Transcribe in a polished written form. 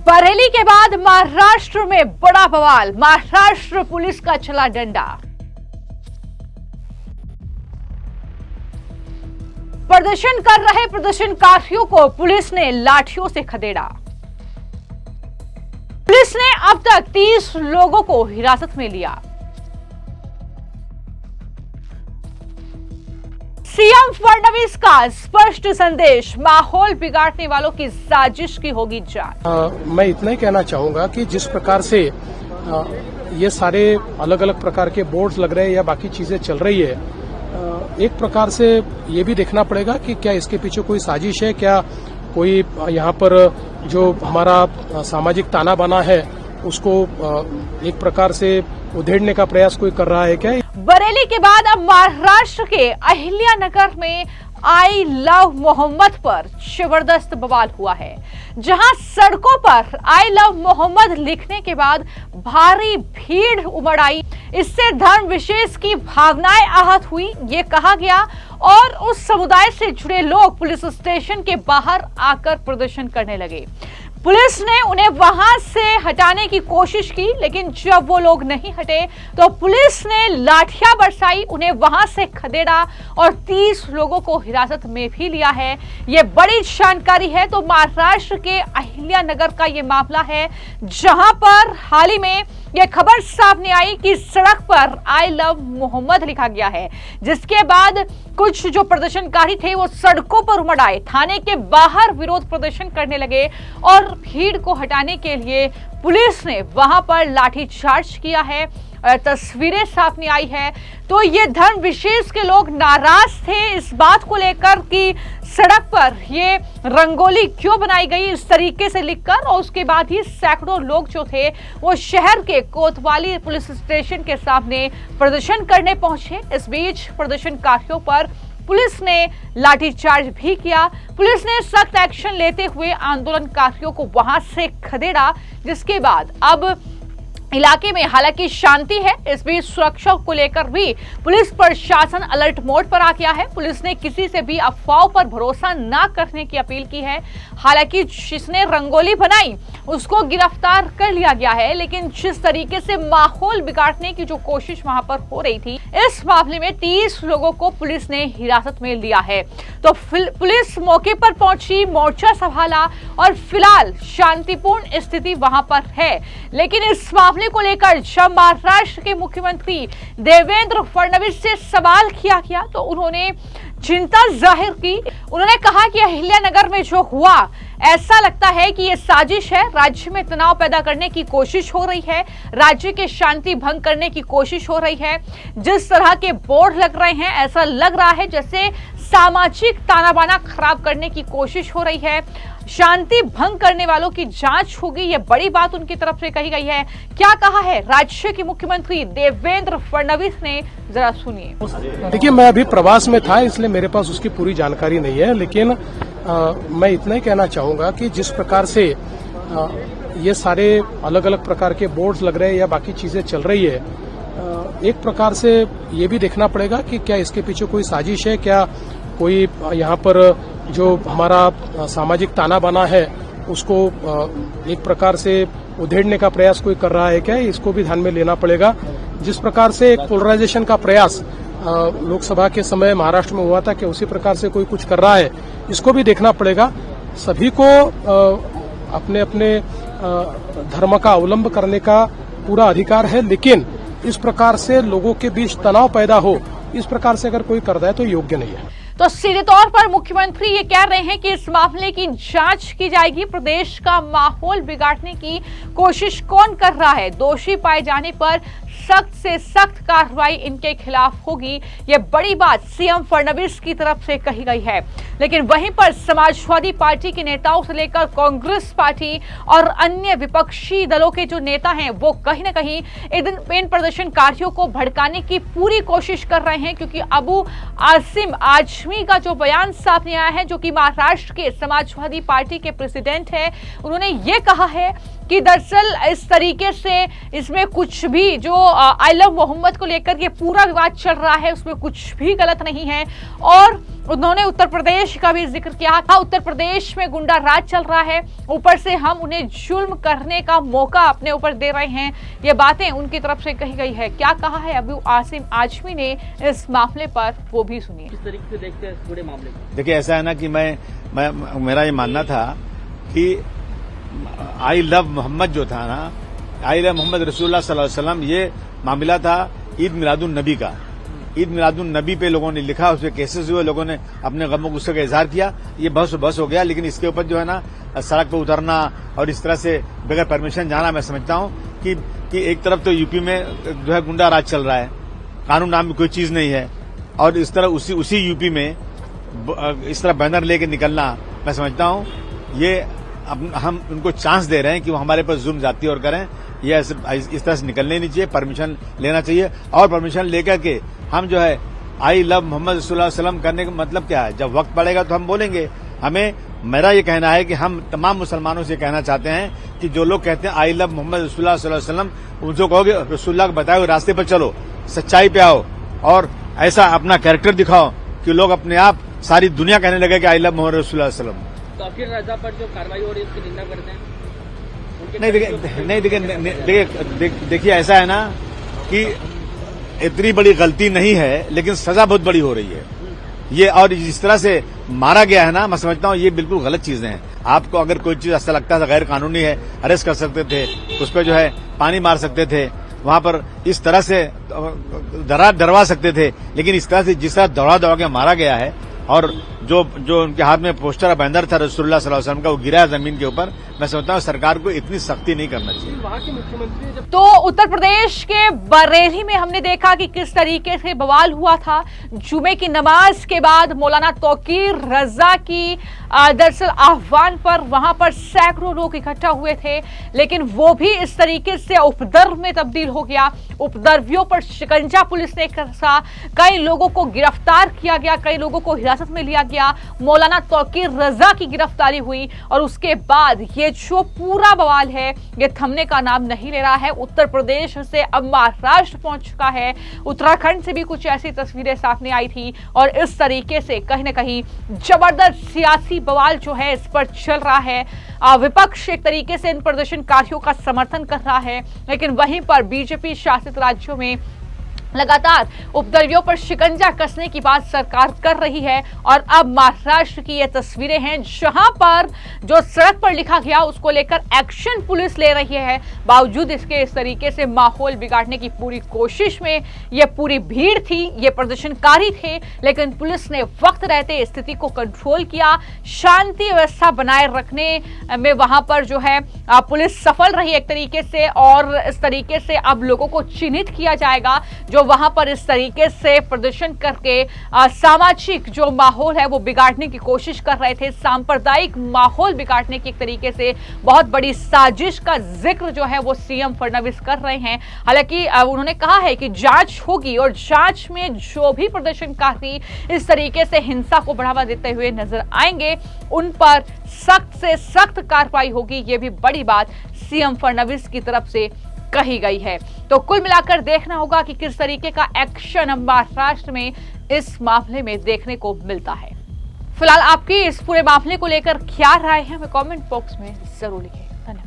बरेली के बाद महाराष्ट्र में बड़ा बवाल। महाराष्ट्र पुलिस का चला डंडा। प्रदर्शन कर रहे प्रदर्शनकारियों को पुलिस ने लाठियों से खदेड़ा। पुलिस ने अब तक 30 लोगों को हिरासत में लिया। सीएम फडणवीस का स्पष्ट संदेश, माहौल बिगाड़ने वालों की साजिश की होगी जांच। मैं इतना ही कहना चाहूंगा कि जिस प्रकार से ये सारे अलग अलग प्रकार के बोर्ड्स लग रहे हैं या बाकी चीजें चल रही है, एक प्रकार से ये भी देखना पड़ेगा कि क्या इसके पीछे कोई साजिश है, क्या कोई यहाँ पर जो हमारा सामाजिक ताना बाना है उसको एक प्रकार से उधेड़ने का प्रयास कोई कर रहा है क्या। बरेली के बाद अब महाराष्ट्र के अहिल्यानगर में आई लव मोहम्मद पर जबरदस्त बवाल हुआ है, जहां सड़कों पर आई लव मोहम्मद लिखने के बाद भारी भीड़ उमड़ आई। इससे धर्म विशेष की भावनाएं आहत हुई, ये कहा गया, और उस समुदाय से जुड़े लोग पुलिस स्टेशन के बाहर आकर प्रदर्शन करने लगे। पुलिस ने उन्हें वहां से हटाने की कोशिश की, लेकिन जब वो लोग नहीं हटे तो पुलिस ने लाठियां बरसाई, उन्हें वहां से खदेड़ा और 30 लोगों को हिरासत में भी लिया है। ये बड़ी जानकारी है। तो महाराष्ट्र के अहिल्यानगर का ये मामला है, जहां पर हाल ही में यह खबर सामने आई कि सड़क पर आई लव मोहम्मद लिखा गया है, जिसके बाद कुछ जो प्रदर्शनकारी थे वो सड़कों पर उमड़ आए, थाने के बाहर विरोध प्रदर्शन करने लगे और भीड़ को हटाने के लिए पुलिस ने वहां पर लाठीचार्ज किया है। तस्वीरें सामने आई है। तो ये धर्म विशेष के लोग नाराज थे इस बात को लेकर कि सड़क पर ये रंगोली क्यों बनाई गई इस तरीके से लिखकर, और उसके बाद ही सैकड़ों लोग जो थे वो शहर के कोतवाली पुलिस स्टेशन के सामने प्रदर्शन करने पहुंचे। इस बीच प्रदर्शनकारियों पर पुलिस ने लाठीचार्ज भी किया। पुलिस ने सख्त एक्शन लेते हुए आंदोलनकारियों को वहां से खदेड़ा, जिसके बाद अब इलाके में हालांकि शांति है। इस बीच सुरक्षा को लेकर भी पुलिस प्रशासन अलर्ट मोड पर आ गया है। पुलिस ने किसी से भी अफवाहों पर भरोसा न करने की अपील की है। हालांकि जिसने रंगोली बनाई उसको गिरफ्तार कर लिया गया है, लेकिन जिस तरीके से माहौल बिगाड़ने की जो कोशिश वहां पर हो रही थी, इस मामले में 30 लोगों को पुलिस ने हिरासत में लिया है। तो पुलिस मौके पर पहुंची, मोर्चा संभाला और फिलहाल शांतिपूर्ण स्थिति वहां पर है। लेकिन इस मामले को लेकर जब महाराष्ट्र के मुख्यमंत्री देवेंद्र फडणवीस से सवाल किया गया तो उन्होंने चिंता जाहिर की। उन्होंने कहा कि अहिल्यानगर में जो हुआ, ऐसा लगता है कि ये साजिश है, राज्य में तनाव पैदा करने की कोशिश हो रही है, राज्य के शांति भंग करने की कोशिश हो रही है। जिस तरह के बोर्ड लग रहे हैं, ऐसा लग रहा है जैसे सामाजिक ताना बाना खराब करने की कोशिश हो रही है। शांति भंग करने वालों की जांच होगी, ये बड़ी बात उनकी तरफ से कही गई है। क्या कहा है राज्य के मुख्यमंत्री देवेंद्र फडणवीस ने, जरा सुनिए। देखिए, मैं अभी प्रवास में था, इसलिए मेरे पास उसकी पूरी जानकारी नहीं है, लेकिन मैं इतना ही कहना चाहूंगा कि जिस प्रकार से ये सारे अलग अलग प्रकार के बोर्ड्स लग रहे हैं या बाकी चीजें चल रही है, एक प्रकार से ये भी देखना पड़ेगा कि क्या इसके पीछे कोई साजिश है, क्या कोई यहाँ पर जो हमारा सामाजिक ताना बाना है उसको एक प्रकार से उधेड़ने का प्रयास कोई कर रहा है क्या, इसको भी ध्यान में लेना पड़ेगा। जिस प्रकार से एक पोलराइजेशन का प्रयास लोकसभा के समय महाराष्ट्र में हुआ था, कि उसी प्रकार से कोई कुछ कर रहा है, इसको भी देखना पड़ेगा। सभी को अपने अपने धर्म का अवलंब करने का पूरा अधिकार है, लेकिन इस प्रकार से लोगों के बीच तनाव पैदा हो, इस प्रकार से अगर कोई कर रहा है तो योग्य नहीं है। तो सीधे तौर पर मुख्यमंत्री ये कह रहे हैं कि इस मामले की जांच की जाएगी। प्रदेश का माहौल बिगाड़ने की कोशिश कौन कर रहा है, दोषी पाए जाने पर सख्त से सख्त कार्रवाई इनके खिलाफ होगी, ये बड़ी बात सीएम फडणवीस की तरफ से कही गई है। लेकिन वहीं पर समाजवादी पार्टी के नेताओं से लेकर कांग्रेस पार्टी और अन्य विपक्षी दलों के जो नेता हैं वो कहीं न कहीं इन प्रदर्शनकारियों को भड़काने की पूरी कोशिश कर रहे हैं, क्योंकि अबू आसिम आजमी का जो बयान सामने आया है, जो कि महाराष्ट्र के समाजवादी पार्टी के प्रेसिडेंट है, उन्होंने ये कहा है कि दरअसल इस तरीके से इसमें कुछ भी जो आई लव मोहम्मद को लेकर के पूरा विवाद चल रहा है उसमें कुछ भी गलत नहीं है। और उन्होंने उत्तर प्रदेश का भी जिक्र किया था, उत्तर प्रदेश में गुंडा राज चल रहा है, ऊपर से हम उन्हें जुल्म करने का मौका अपने ऊपर दे रहे हैं। ये बातें उनकी तरफ से कही गई है। क्या कहा है अबू आसिम आजमी ने इस मामले पर, वो भी सुनिए। किस तरीके से देखते हैं इस पूरे मामले को? देखिए, ऐसा है ना कि मेरा ये मानना था कि आई लव मोहम्मद जो था ना, आई लव मोहम्मद रसूलुल्लाह सल्लल्लाहु अलैहि वसल्लम, ये मामला था ईद मिलादुन नबी का। ईद मिलादुन नबी पे लोगों ने लिखा, उसपे केसेस हुए, लोगों ने अपने गमों गुस्से का इजहार किया, ये बहस हो गया। लेकिन इसके ऊपर जो है ना सड़क पर उतरना और इस तरह से बगैर परमिशन जाना, मैं समझता हूँ कि एक तरफ तो यूपी में जो है गुंडा राज चल रहा है, कानून नाम की कोई चीज नहीं है, और इस तरह उसी यूपी में इस तरह बैनर लेके निकलना, मैं समझता हूँ ये हम उनको चांस दे रहे हैं कि वो हमारे पर जुल्म जाती और करें। ये इस तरह से निकलने नहीं चाहिए, परमिशन लेना चाहिए। और परमिशन लेकर के हम जो है आई लव मोहम्मद रसूलुल्लाह सल्लल्लाहु अलैहि वसल्लम करने का मतलब क्या है, जब वक्त पड़ेगा तो हम बोलेंगे। मेरा ये कहना है कि हम तमाम मुसलमानों से कहना चाहते हैं कि जो लोग कहते हैं आई लव मोहम्मद रसूलुल्लाह सल्लल्लाहु अलैहि वसल्लम, उनको कहोगे रसूलुल्लाह को बताए हुए रास्ते पर चलो, सच्चाई पे आओ और ऐसा अपना कैरेक्टर दिखाओ कि लोग अपने आप सारी दुनिया कहने लगे कि आई लव मोहम्मद रसूलुल्लाह सल्लल्लाहु अलैहि वसल्लम। तो आपकी रजा पर जो कार्रवाई हो रही है उसकी निंदा करते हैं? देखिए ऐसा है ना कि इतनी बड़ी गलती नहीं है, लेकिन सजा बहुत बड़ी हो रही है ये। और जिस तरह से मारा गया है ना, मैं समझता हूँ ये बिल्कुल गलत चीजें हैं। आपको अगर कोई चीज ऐसा लगता था गैर कानूनी है, अरेस्ट कर सकते थे, उस पर जो है पानी मार सकते थे, वहां पर इस तरह से डरवा सकते थे। लेकिन इस तरह से जिस तरह दौड़ा के मारा गया है, और जो उनके हाथ में पोस्टर बैनर था रसूलुल्लाह सल्लल्लाहु अलैहि वसल्लम का, वो गिरा है जमीन के ऊपर, मैं समझता हूँ सरकार को इतनी सख्ती नहीं करना चाहिए। वहाँ के मुख्यमंत्री तो उत्तर प्रदेश के बरेली में हमने देखा कि किस तरीके से बवाल हुआ था। जुमे की नमाज के बाद मौलाना तौकीर रजा की दरअसल आह्वान पर वहां पर सैकड़ों लोग इकट्ठा हुए थे, लेकिन वो भी इस तरीके से उपद्रव में तब्दील हो गया। उपद्रवियों पर शिकंजा पुलिस ने कसा, कई लोगों को गिरफ्तार किया गया, कई लोगों को हिरासत में लिया गया। मौलाना तौकीर रजा की गिरफ्तारी हुई और उसके बाद ये जो पूरा बवाल है ये थमने का नाम नहीं ले रहा है। उत्तर प्रदेश से अब महाराष्ट्र पहुंच चुका है, उत्तराखंड से भी कुछ ऐसी तस्वीरें सामने आई थी और इस तरीके से कहीं ना कहीं जबरदस्त सियासी बवाल जो है इस पर चल रहा है। विपक्ष एक तरीके से इन प्रदर्शनकारियों का समर्थन कर रहा है, लेकिन वहीं पर बीजेपी शासित राज्यों में लगातार उपद्रवियों पर शिकंजा कसने की बात सरकार कर रही है। और अब महाराष्ट्र की ये तस्वीरें हैं जहां पर जो सड़क पर लिखा गया उसको लेकर एक्शन पुलिस ले रही है। बावजूद इसके इस तरीके से माहौल बिगाड़ने की पूरी कोशिश में ये पूरी भीड़ थी, ये प्रदर्शनकारी थे, लेकिन पुलिस ने वक्त रहते स्थिति को कंट्रोल किया, शांति व्यवस्था बनाए रखने में वहां पर जो है पुलिस सफल रही एक तरीके से। और इस तरीके से अब लोगों को चिन्हित किया जाएगा जो वहां पर इस तरीके से प्रदर्शन करके सामाजिक जो माहौल है वो बिगाड़ने की कोशिश कर रहे थे, सांप्रदायिक माहौल बिगाड़ने की एक तरीके से बहुत बड़ी साजिश का जिक्र जो है वो सीएम फडणवीस कर रहे हैं। हालांकि उन्होंने कहा है कि जांच होगी और जांच में जो भी प्रदर्शनकारी इस तरीके से हिंसा को बढ़ावा देते हुए नजर आएंगे उन पर सख्त से सख्त कार्रवाई होगी। ये भी बड़ी बात सीएम फडणवीस की तरफ से कही गई है। तो कुल मिलाकर देखना होगा कि किस तरीके का एक्शन अब महाराष्ट्र में इस मामले में देखने को मिलता है। फिलहाल आपकी इस पूरे मामले को लेकर क्या राय है हमें कमेंट बॉक्स में जरूर लिखें। धन्यवाद।